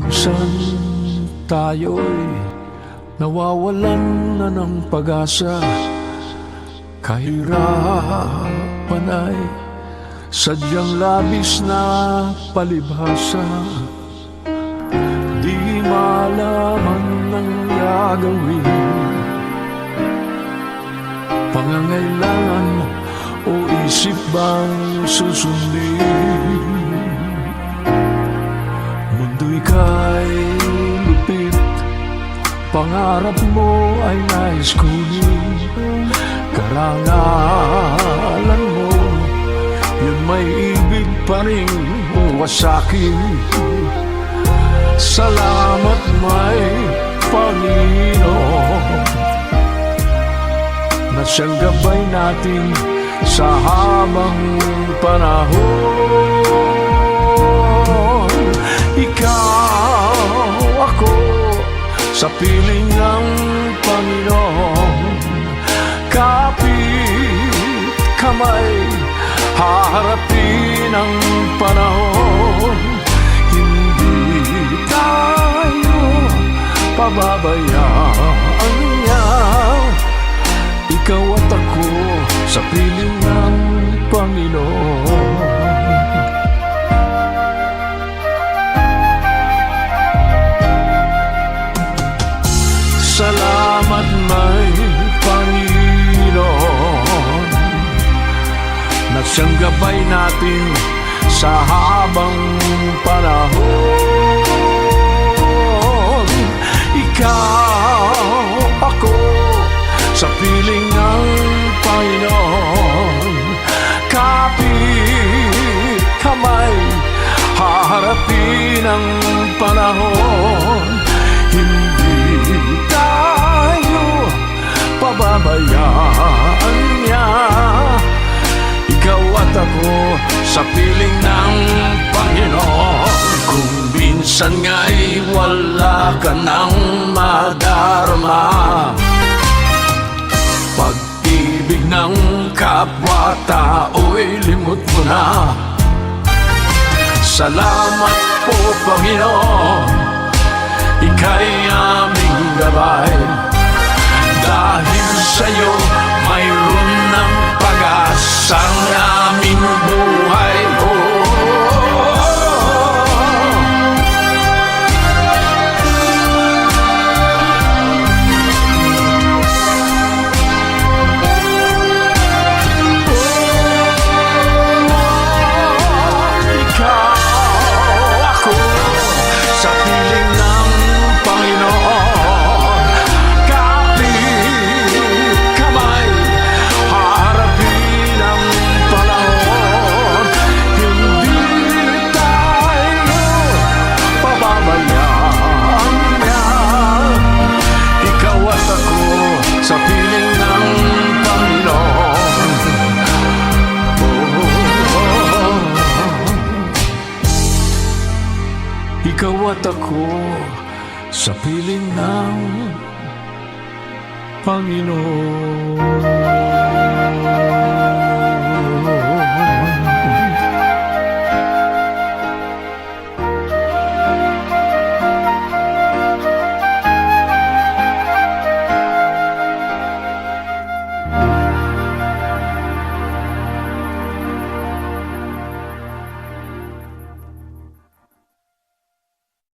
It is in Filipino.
minsan tayo'y nawawalan na ng pag-asa. Kahirapan ay sadyang labis na palibhasa. Di malaman ng gagawin, pangangailangan o isip bang susundin. Mundo'y kay lupit, pangarap mo ay nais kunin. Karangalan mo, yun may ibig pa rin wasakin. Salamat may Panginoon na siyang gabay natin sa habang panahon. Ikaw, ako, sa piling ng Panginoon. Kapit kamay, haharapin ang panahon. Hindi tayo pababayaan niya. Ikaw at ako sa piling ng Panginoon. Salamat may Panginoon na siyang gabay natin sa habang panahon. Ikaw, ako, sa piling ng Panginoon. Kapit kamay, haharapin ang panahon. Hindi tayo pababayaan niya. Ikaw at ako sa piling ng Panginoon. Kung minsan nga'y wala ka nang madarama, pag-ibig ng kapwa-tao'y limot mo na. Salamat po Panginoon, ika'y aming gabay. Dahil sa'yo mayroon ng pag-asa ang aming buhay. Sa piling ng Panginoon. Ikaw at ako sa piling ng Panginoon.